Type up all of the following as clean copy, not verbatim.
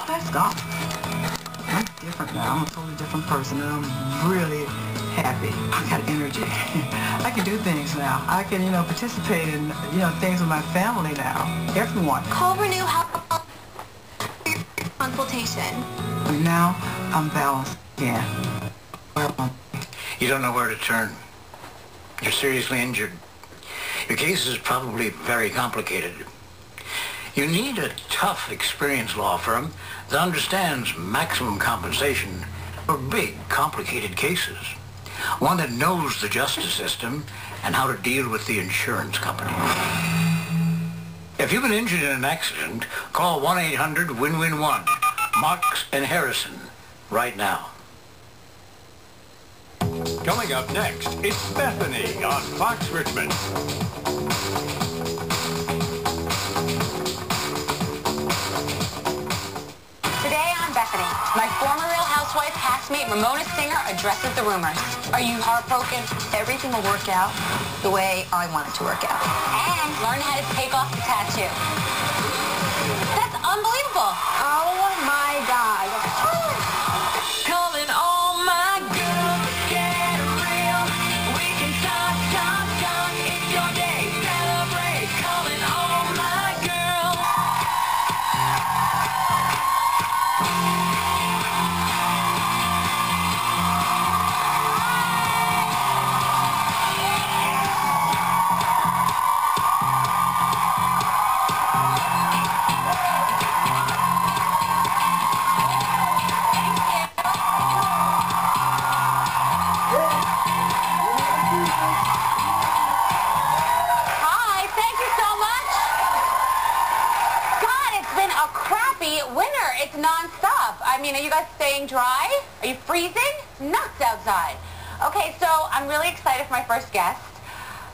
that's gone. I'm different now. I'm a totally different person, and I'm really happy. I got energy. I can do things now. I can, participate in, things with my family now. Everyone. Call Renew Health consultation. Now I'm balanced again. You don't know where to turn. You're seriously injured. Your case is probably very complicated. You need a tough, experienced law firm that understands maximum compensation for big, complicated cases. One that knows the justice system and how to deal with the insurance company. If you've been injured in an accident, call 1-800-WIN-WIN-1, Marks and Harrison, right now. Coming up next, it's Bethenny on Fox Richmond. Today on Bethenny, my former Real Housewife castmate Ramona Singer addresses the rumors. Are you heartbroken? Everything will work out the way I want it to work out. And learn how to take off the tattoo. That's unbelievable. Oh my God. Calling all my girls, get real. We can talk. It's your day, celebrate. Calling all my girls. Winter, it's non-stop. I mean, are you guys staying dry? Are you freezing? It's nuts outside. Okay, so I'm really excited for my first guest.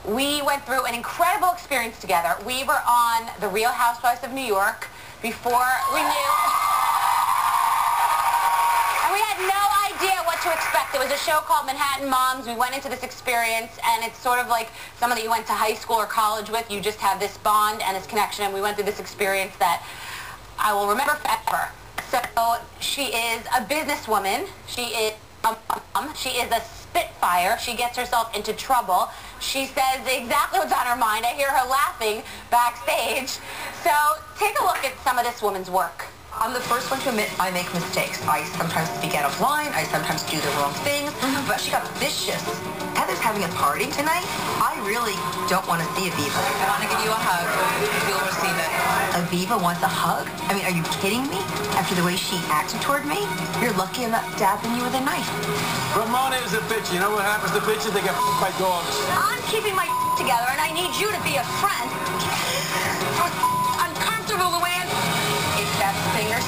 We went through an incredible experience together. We were on The Real Housewives of New York before we knew. And we had no idea what to expect. It was a show called Manhattan Moms. We went into this experience, and it's sort of like someone that you went to high school or college with. You just have this bond and this connection, and we went through this experience that I will remember forever. So she is a businesswoman. She is a mom. She is a spitfire. She gets herself into trouble. She says exactly what's on her mind. I hear her laughing backstage. So take a look at some of this woman's work. I'm the first one to admit I make mistakes. I sometimes speak out of line. I sometimes do the wrong things. But she got vicious. Heather's having a party tonight. I really don't want to see Aviva. I want to give you a hug. You'll receive it. Aviva wants a hug? I mean, are you kidding me? After the way she acted toward me? You're lucky I'm not stabbing you with a knife. Ramona is a bitch. You know what happens to bitches? They get by dogs. I'm keeping my together, and I need you to be a friend. Uncomfortable, Luann. It's that singer.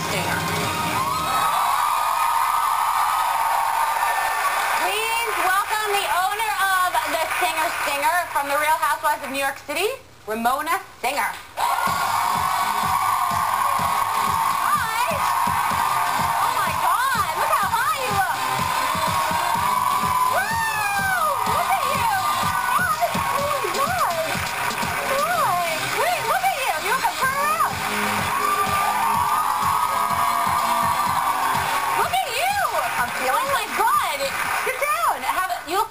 Please welcome the owner of the Singer from The Real Housewives of New York City, Ramona Singer.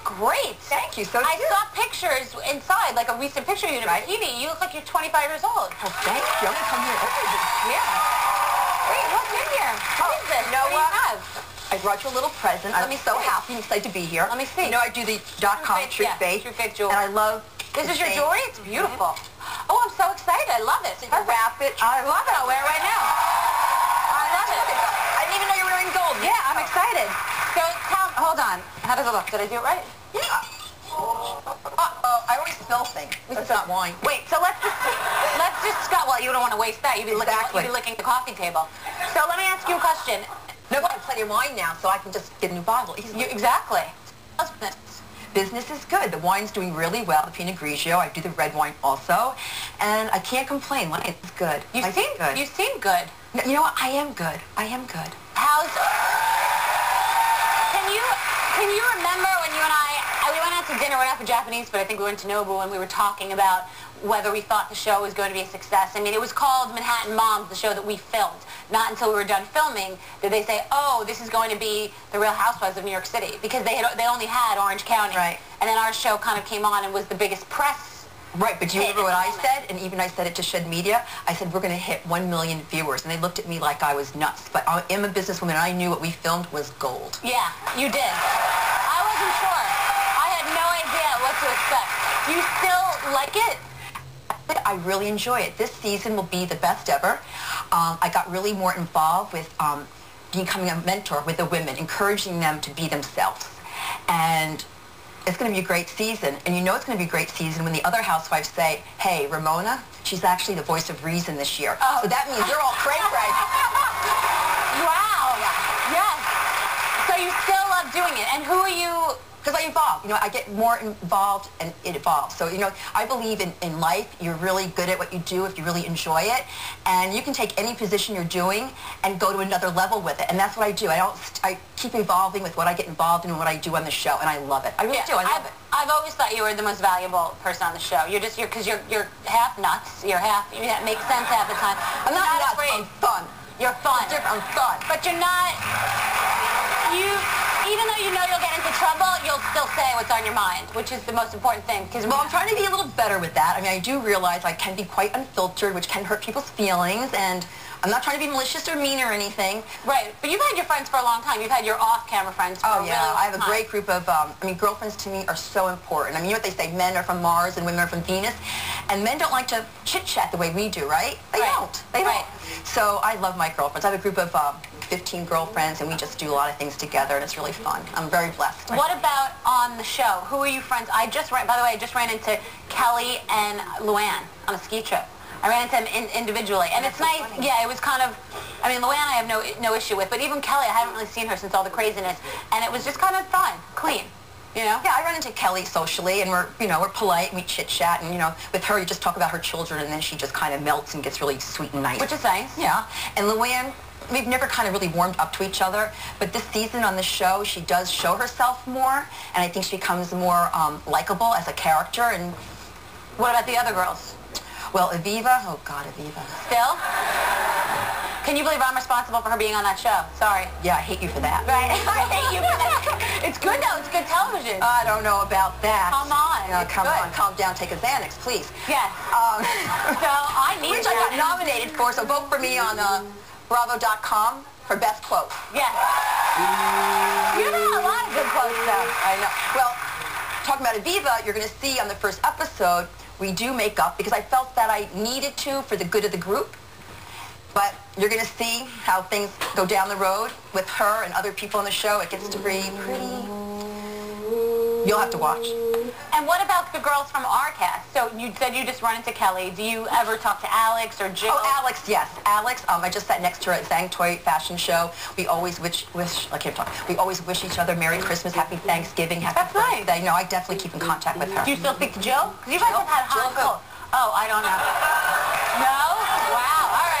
Great. Thank you. So I saw pictures inside, like a recent picture of you in a bikini. You look like you're 25 years old. Oh, thank you. I'm going to come here every day. Yeah. Wait, what's in here? What is this? You know what do you have? I brought you a little present. I'm so happy and excited to be here. Let me see. You know, I do the .com True Fake. True Fake jewelry. And I love This is your jewelry? It's beautiful. Oh, I'm so excited. I love it. So you wrap it. I love it. I'll wear it right now. I love it. I didn't even know you were wearing gold. Yeah, I'm excited. So, hold on. How does it look? Did I do it right? Yeah. I always spill things. That's not wine. Wait, so let's just go. Well, you don't want to waste that. You'd be licking the coffee table. So let me ask you a question. No, but I have plenty of wine now, so I can just get a new bottle. Exactly. Business is good. The wine's doing really well. The Pinot Grigio. I do the red wine also, and I can't complain. It's good. You seem good. You know what? I am good. I am good. Can you remember when you and I we went out to dinner, we went out for Japanese, but I think we went to Nobu, and we were talking about whether we thought the show was going to be a success. I mean, it was called Manhattan Moms, the show that we filmed. Not until we were done filming did they say, oh, this is going to be the Real Housewives of New York City, because they only had Orange County. Right. And then our show kind of came on and was the biggest press. Right, but do you remember what I said? And even I said it to Shed Media. I said, we're going to hit 1 million viewers. And they looked at me like I was nuts. But I am a businesswoman, and I knew what we filmed was gold. Yeah, you did. I wasn't sure. I had no idea what to expect. Do you still like it? I really enjoy it. This season will be the best ever. I got really more involved with becoming a mentor with the women, encouraging them to be themselves. And it's going to be a great season. And you know it's going to be a great season when the other housewives say, hey, Ramona, she's actually the voice of reason this year. Oh. So that means they're all cray-cray. Wow. Yes. So you still love doing it. And who are you? Because I evolve. You know, I get more involved and it evolves. So, you know, I believe in life, you're really good at what you do if you really enjoy it. And you can take any position you're doing and go to another level with it. And that's what I do. I keep evolving with what I get involved in and what I do on the show. And I love it. I really do. I love it. I've always thought you were the most valuable person on the show. Because you're half nuts. You make sense half the time. I'm not nuts. I'm fun. You're fun. I'm fun. But you're not... Even though you know you'll get into trouble, you'll still say what's on your mind, which is the most important thing. Well, I'm trying to be a little better with that. I mean, I do realize I can be quite unfiltered, which can hurt people's feelings, and I'm not trying to be malicious or mean or anything. Right, but you've had your friends for a long time. You've had your off-camera friends for a really long time. I have a great group of, girlfriends to me are so important. I mean, you know what they say, men are from Mars and women are from Venus, and men don't like to chit-chat the way we do, right? They don't. They don't. So I love my girlfriends. I have a group of 15 girlfriends, and we just do a lot of things together, and it's really fun. I'm very blessed. What about on the show? Who are you friends? By the way, I just ran into Kelly and Luann on a ski trip. I ran into them individually, and it's nice. Funny. Yeah, it was kind of, I mean, Luann I have no issue with, but even Kelly, I haven't really seen her since all the craziness, and it was just kind of fun, clean. You know? Yeah, I run into Kelly socially, and we're polite, and we chit-chat, and, with her, you just talk about her children, and then she just kind of melts and gets really sweet and nice. Which is nice. Yeah. And Luann, we've never kind of really warmed up to each other, but this season on the show, she does show herself more, and I think she becomes more likable as a character. And what about the other girls? Well, Aviva, oh God, Aviva. Still? Can you believe I'm responsible for her being on that show? Sorry. Yeah, I hate you for that. Right, I hate you for that. It's good though, it's good television. I don't know about that. Come on. Come on, calm down, take a Xanax, please. Yes. So I need which I got nominated for, so vote for me on Bravo.com for best quote. Yes. You know a lot of good quotes though. I know. Well, talking about Aviva, you're going to see on the first episode, we do make up because I felt that I needed to for the good of the group. But you're going to see how things go down the road with her and other people on the show. It gets to be pretty... You'll have to watch. And what about the girls from our cast? So you said you just run into Kelly. Do you ever talk to Alex or Jill? Oh, Alex, yes. Alex, I just sat next to her at Zhang Toy Fashion Show. We always I can't talk. We always wish each other Merry Christmas, Happy Thanksgiving, Happy Birthday. No, I definitely keep in contact with her. Do you still speak to Jill? Because you guys have had hot calls. Oh, I don't know. No? Wow, all right.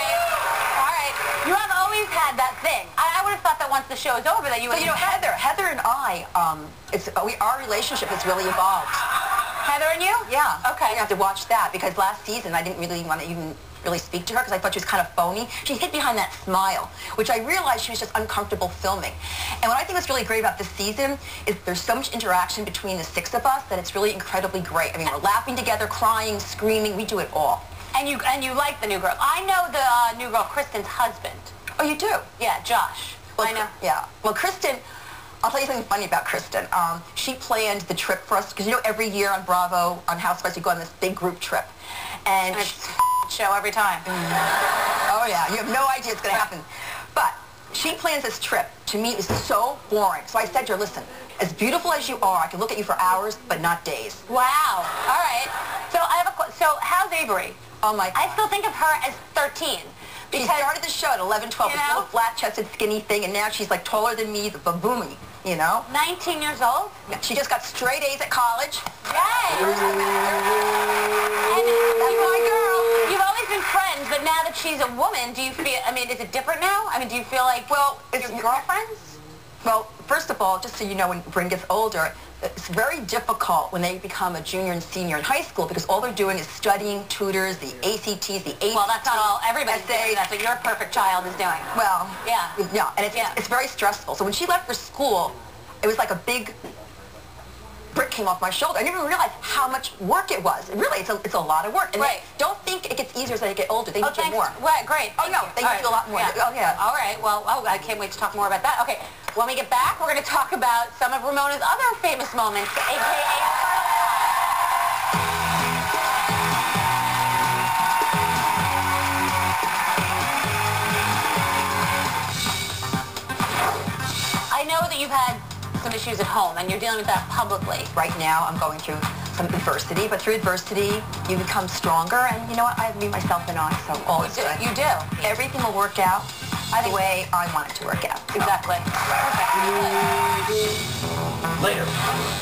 You have always had that thing. I would have thought that once the show is over that you would... So, Heather and I, our relationship has really evolved. Heather and you? Yeah. Okay. You have to watch that because last season I didn't really want to even really speak to her because I thought she was kind of phony. She hid behind that smile, which I realized she was just uncomfortable filming. And what I think was really great about this season is there's so much interaction between the six of us that it's really incredibly great. I mean, we're laughing together, crying, screaming. We do it all. And you like the new girl. I know the new girl, Kristen's husband. Oh, you do? Yeah, Josh. Well, I know. Yeah. Well, Kristen, I'll tell you something funny about Kristen. She planned the trip for us, because every year on Bravo, on Housewives, you go on this big group trip. And it's show every time. Oh, yeah. You have no idea it's going to happen. But she plans this trip. To me, it was so boring. So I said to her, listen, as beautiful as you are, I can look at you for hours, but not days. Wow. All right. So so how's Avery? Oh, my God. I still think of her as 13. She started the show at 11, 12, this little flat-chested, skinny thing, and now she's like taller than me, the baboomy, 19 years old? Yeah, she just got straight A's at college. Yay! And that's my girl. You've always been friends, but now that she's a woman, do you feel, is it different now? Do you feel like, well, you're girlfriends? Well, first of all, just so you know, when Bryn gets older, it's very difficult when they become a junior and senior in high school because all they're doing is studying tutors, the ACTs, the ACTs. Well, that's not all. Everybody's doing. That's what your perfect child is doing. Well, yeah. Yeah, and it's very stressful. So when she left for school, it was like a big brick came off my shoulder. I didn't even realize how much work it was. Really, it's a lot of work. And right. Don't think it gets easier as they get older. They need you more. Right, great. Oh, no, they need you a lot more. Yeah. Oh, yeah. All right, well, I can't wait to talk more about that. Okay, when we get back, we're going to talk about some of Ramona's other famous moments, a.k.a. I know that you've had some issues at home, and you're dealing with that publicly. Right now, I'm going through some adversity, but through adversity, you become stronger, and you know what? I have me, myself, and I, so all is good. You do. Everything will work out the way I want it to work out. Exactly. Later.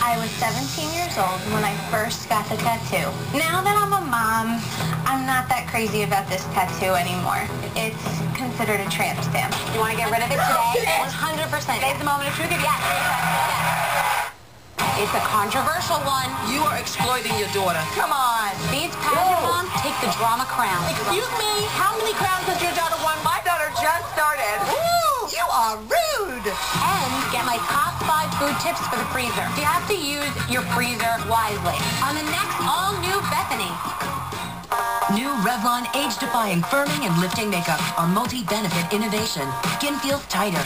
I was 17 years old when I first got the tattoo. Now that I'm a mom, I'm not that crazy about this tattoo anymore. It's considered a tramp stamp. You want to get rid of it today? 100%. Today's the moment of truth. Yes. It's a controversial one. You are exploiting your daughter. Come on. These pageant moms take the drama crown. Excuse me, how many crowns has your daughter won? My daughter just started. Ooh, you are rude. And get my top 5 food tips for the freezer. You have to use your freezer wisely. On the next all-new Bethenny. New Revlon age-defying firming and lifting makeup. A multi-benefit innovation. Skin feels tighter.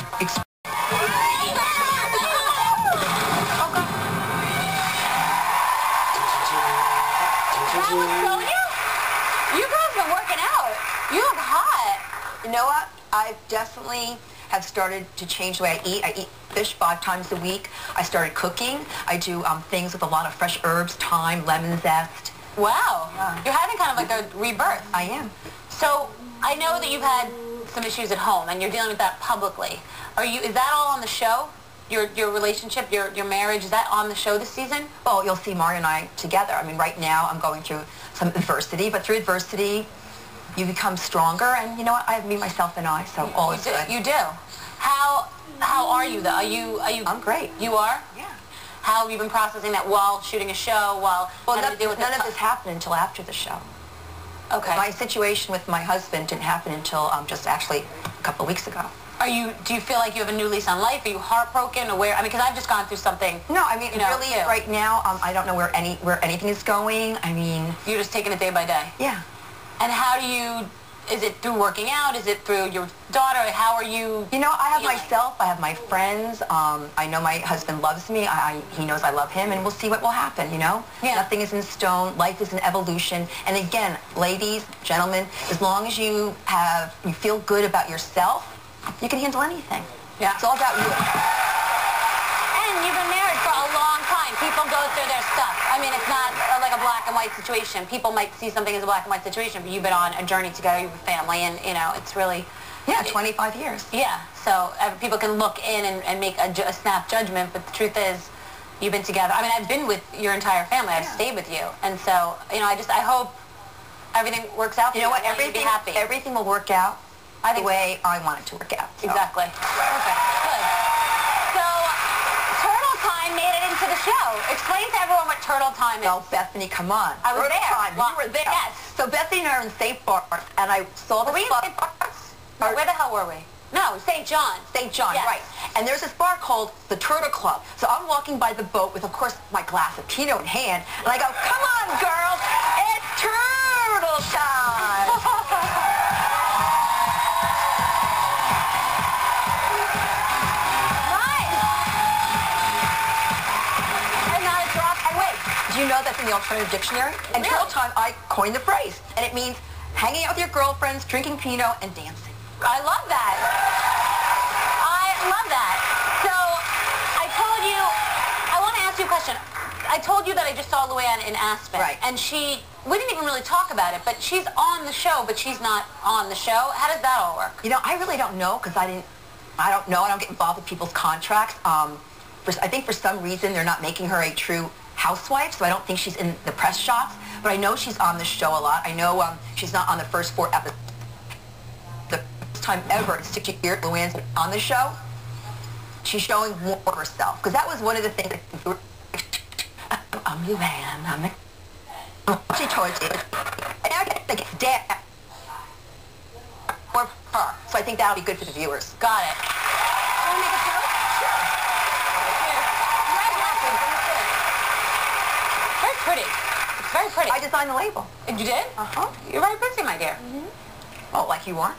You girls been working out. You look hot. You know what? I definitely have started to change the way I eat. I eat fish 5 times a week. I started cooking. I do things with a lot of fresh herbs, thyme, lemon zest. Wow. You're having kind of like a rebirth. I am. So I know that you've had some issues at home, and you're dealing with that publicly. Is that all on the show? Your relationship, your marriage, is that on the show this season? Well, you'll see Mario and I together. I mean, right now I'm going through some adversity, but through adversity, you become stronger, and you know what? I have me, myself, and I, so all is good. You do. How are you, though? Are you? I'm great. You are? Yeah. How have you been processing that while shooting a show, while none of this happened until after the show. Okay. My situation with my husband didn't happen until just actually a couple of weeks ago. Do you feel like you have a new lease on life? Are you heartbroken, or where? I mean, because I've just gone through something. No, I mean, really, right now, I don't know where anything is going. I mean, you're just taking it day by day. Yeah. And how do you? Is it through working out? Is it through your daughter? How are you? You know, I have myself. I have my friends. I know my husband loves me. He knows I love him, and we'll see what will happen. You know. Yeah. Nothing is in stone. Life is an evolution. And again, ladies, gentlemen, as long as you feel good about yourself, you can handle anything. Yeah. It's all about you. And you've been married for a long time. People go through their stuff. I mean, it's not like a black and white situation. People might see something as a black and white situation, but you've been on a journey together, you have a family, and, you know, it's really... Yeah, 25 years. Yeah, so people can look in and make a snap judgment, but the truth is, you've been together. I mean, I've been with your entire family. I've stayed with you. And so, you know, I hope everything works out for you. You know what? Everything will work out the way I want it to work out. So. Exactly. Perfect. Good. So, Turtle Time made it into the show. Explain to everyone what Turtle Time is. Oh, Bethenny, come on. I was there. Well, you were there. Yes. So Bethenny and I were in St. Barts, and I saw the St. Barts? Where the hell were we? No, St. John. St. John, yes. Right. And there's this bar called the Turtle Club. So I'm walking by the boat with, of course, my glass of Pinot in hand, and I go, come on, girls, it's Turtle Time. Do you know that's in the alternative dictionary? And really? Turtle Time, I coined the phrase. And it means hanging out with your girlfriends, drinking Pinot, and dancing. I love that. I love that. So, I want to ask you a question. I told you that I just saw Luann in Aspen. Right. And we didn't even really talk about it, but she's on the show, but she's not on the show. How does that all work? You know, I really don't know, because I don't know. I don't get involved with people's contracts. I think for some reason they're not making her a true housewife, so I don't think she's in the press shots, but I know she's on the show a lot. I know she's not on the first 4 episodes. The first time ever in 6 years Luann's been on the show, she's showing more of herself. Because that was one of the things that I'm your man, I'm the... She told you. And now I think it's dad. Or her. So I think that'll be good for the viewers. Got it. Want to make a pose? Sure. Very pretty. It's very pretty. I designed the label. And you did? Uh-huh. You're very busy, my dear. Oh, like you are?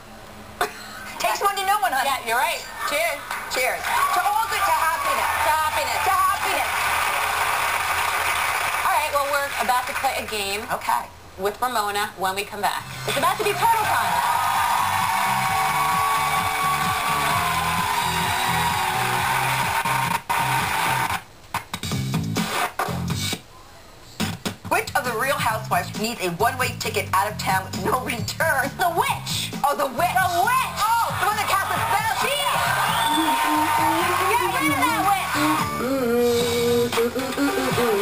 Takes one to know one, honey. Yeah, you're right. Cheers. Cheers. To all good, to happiness. To happiness. To happiness. All right, well, we're about to play a game. Okay. With Ramona when we come back. It's about to be turtle time. Which of the Real Housewives needs a one-way ticket out of town with no return? The witch. Oh, the witch. The witch. Oh, the one that casts a spell. She is. Get rid of that witch.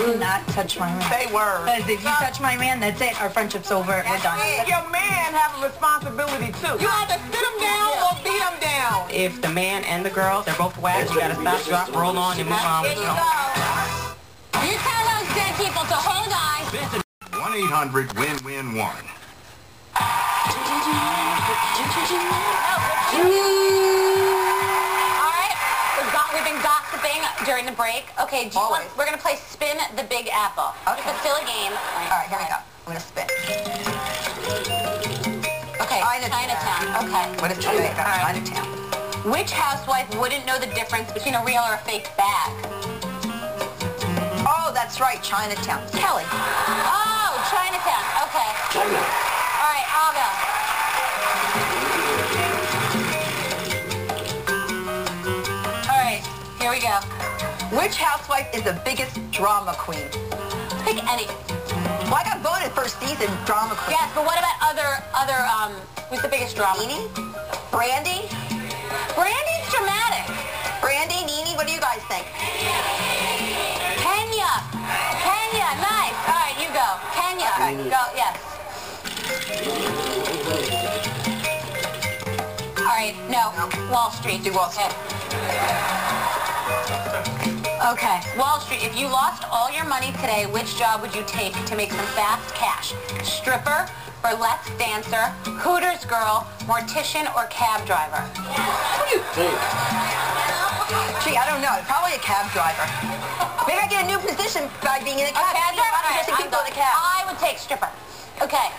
Do not touch my man. Say words. Because if you touch my man, that's it. Our friendship's over. We're done. Your man have a responsibility too. You either sit him down or beat him down. If the man and the girl, they're both whacked, you gotta stop, drop, roll on, and move on. Here you go. You tell those dead people to hold on. 1-800-WIN-WIN-1. All right, we've been gossiping during the break. Okay, we're going to play Spin the Big Apple. Okay. It's a silly game. All right, here we go. I'm going to spin. Okay, Chinatown. Okay. What is Chinatown? All right. Chinatown. Which housewife wouldn't know the difference between a real or a fake bag? Oh, that's right, Chinatown. Kelly. Oh, Chinatown. Okay. China. All right, I'll go. All right, here we go. Which housewife is the biggest drama queen? Pick any. Well, I got voted first season drama queen. Yes, but what about other who's the biggest drama? Nene? Brandy? Brandy's dramatic. Brandy, Nene, what do you guys think? Kenya, nice. All right, you go. Kenya, go, yes. All right, no, Wall Street. Do Wall Street. Okay, Wall Street, if you lost all your money today, which job would you take to make some fast cash? Stripper, burlesque dancer, Hooters girl, mortician, or cab driver? What do you think? Gee, I don't know. Probably a cab driver. Maybe I get a new position by being in a cab. A cab driver? All right, People in a cab. I would take stripper. Okay.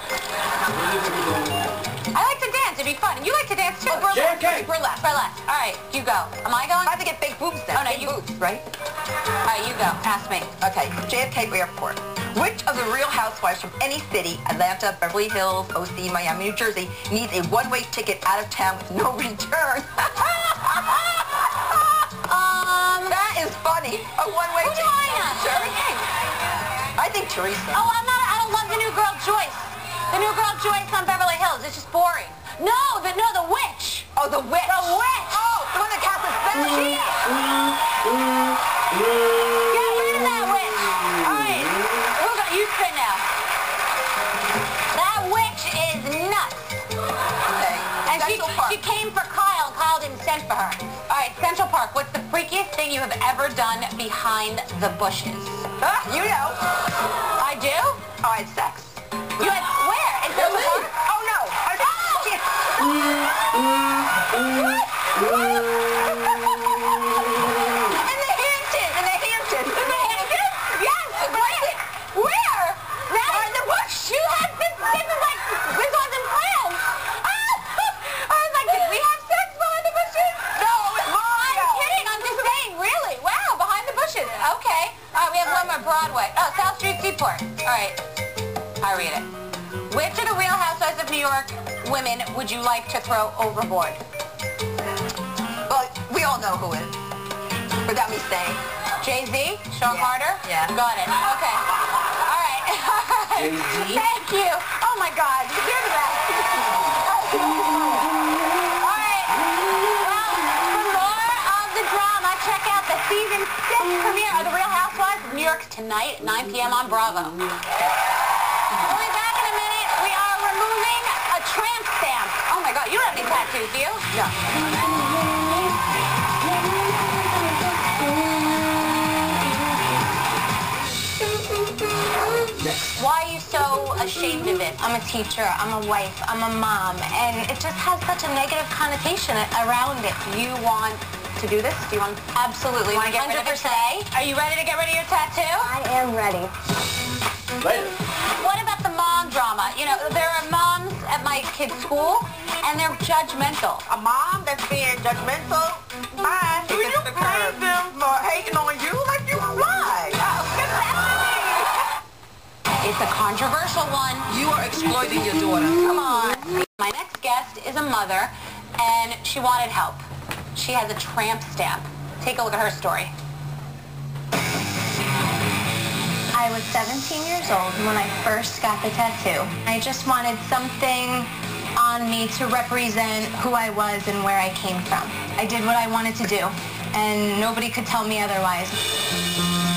I like to dance. It'd be fun. And you like to dance too. Oh, burlesque. Burlesque. All right, you go. Am I going? I have to get big boobs then. Oh, no, big boobs, right? All right, you go. Ask me. Okay, JFK Airport. Which of the Real Housewives from any city, Atlanta, Beverly Hills, OC, Miami, New Jersey, needs a one-way ticket out of town with no return? That is funny. A one-way ticket. Who do I answer? I think Teresa. Oh, I don't love the new girl Joyce. The new girl Joyce on Beverly Hills. It's just boring. No, the witch. Oh, the witch. The witch. Oh, the one that casts a spell. Get rid of that witch. All right. You spin now. That witch is nuts. Okay. And she came for Kyle. Kyle didn't send for her. All right, Central Park. What's the freakiest thing you have ever done behind the bushes? You know. I do? Oh, I had sex. You had where? In Central Park? Oh, no. In the Hamptons. Yes. Where? Behind the bush. You had this wasn't planned. I was like, did we have sex behind the bushes? No, it was I'm kidding. I'm just saying, really. Wow, behind the bushes. Okay. All right, we have one more Broadway. Oh, South Street Seaport. All right. I read it. Which of the Real Housewives of New York women would you like to throw overboard? Well, we all know who it is. Without me saying. Jay-Z? Sean Carter? Yeah. Got it. Okay. All right. Jay-Z? Thank you. Oh, my God. You're the best. All right. Well, for more of the drama, check out the season 6 premiere of The Real Housewives of New York tonight at 9 p.m. on Bravo. We'll be back in a minute. We are removing a tramp stamp. Oh, my God. You don't have any tattoos, do you? No. ashamed of it? I'm a teacher, I'm a wife, I'm a mom, and it just has such a negative connotation around it. Do you want to do this? Do you want Absolutely, 100%. Are you ready to get rid of your tattoo? I am ready. Later. What about the mom drama? You know, there are moms at my kid's school, and they're judgmental. A mom that's being judgmental, fine. Do you blame them for hating on you like you fly? It's a controversial one. You are exploiting your daughter. Come on. My next guest is a mother, and she wanted help. She has a tramp stamp. Take a look at her story. I was 17 years old when I first got the tattoo. I just wanted something on me to represent who I was and where I came from. I did what I wanted to do, and nobody could tell me otherwise.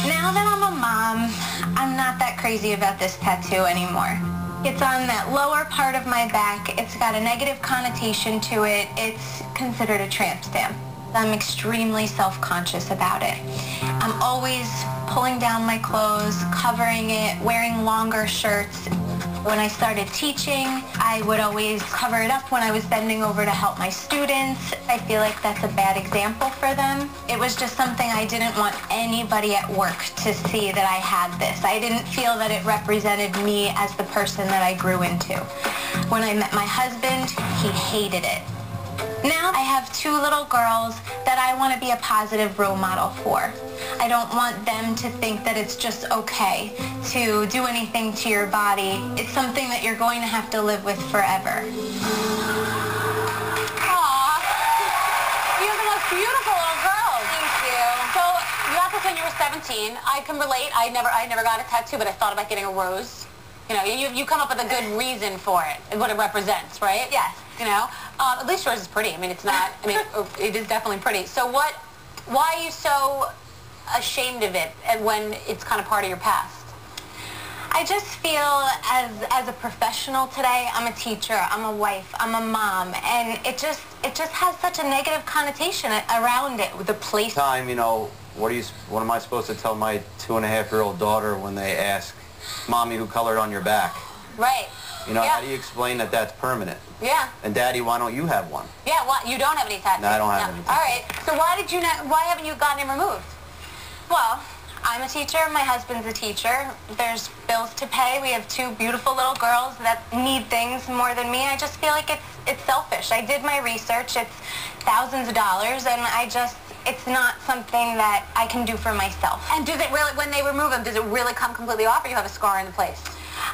Now that I'm a mom, I'm not that crazy about this tattoo anymore. It's on that lower part of my back. It's got a negative connotation to it. It's considered a tramp stamp. I'm extremely self-conscious about it. I'm always pulling down my clothes, covering it, wearing longer shirts. When I started teaching, I would always cover it up when I was bending over to help my students. I feel like that's a bad example for them. It was just something I didn't want anybody at work to see that I had this. I didn't feel that it represented me as the person that I grew into. When I met my husband, he hated it. Now I have 2 little girls that I want to be a positive role model for. I don't want them to think that it's just okay to do anything to your body. It's something that you're going to have to live with forever. Aw, you have the most beautiful little girls. Thank you. So you got this when you were 17. I can relate. I never got a tattoo, but I thought about getting a rose. You know, you come up with a good reason for it and what it represents, right? Yes. You know, at least yours is pretty. I mean, it's not. I mean, it is definitely pretty. So why are you so ashamed of it, and when it's kind of part of your past? I just feel as a professional today, I'm a teacher, I'm a wife, I'm a mom, and it just has such a negative connotation around it. The place. Time, you know, what am I supposed to tell my 2.5-year-old daughter when they ask, "Mommy, who colored on your back?" Right. You know, yeah. How do you explain that that's permanent? Yeah. And Daddy, why don't you have one? Yeah. Well, you don't have any tattoos. No, I don't have any tattoos. All right. So why haven't you gotten him removed? Well, I'm a teacher, my husband's a teacher. There's bills to pay. We have 2 beautiful little girls that need things more than me. I just feel like it's selfish. I did my research. It's thousands of dollars, and it's not something that I can do for myself. And does it really, when they remove them, does it really come completely off, or you have a scar in the place?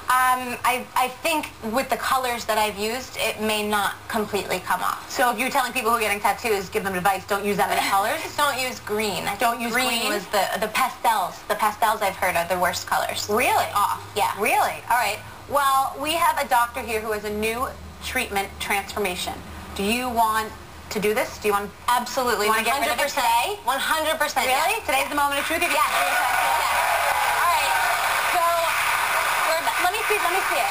I think with the colors that I've used, it may not completely come off. So if you're telling people who are getting tattoos, give them advice, don't use that many colors? Don't use green. Don't use green? Green was the pastels. The pastels I've heard are the worst colors. Really? Off, yeah. Really? All right. Well, we have a doctor here who has a new treatment transformation. Do you want to do this? Do you want? Absolutely. You want to get rid of it today? 100%. Really? Yes. Today's the moment of truth? Yes. All right. So, let me see it.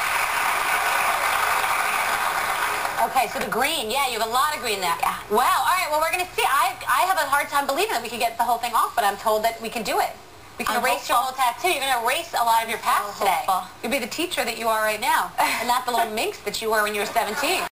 Okay, so the green. Yeah, you have a lot of green there. Yeah. Wow. All right. Well, we're going to see. I have a hard time believing that we could get the whole thing off, but I'm told that we can do it. We can erase your whole tattoo. You're going to erase a lot of your past today. You'll be the teacher that you are right now, and not the little minx that you were when you were 17.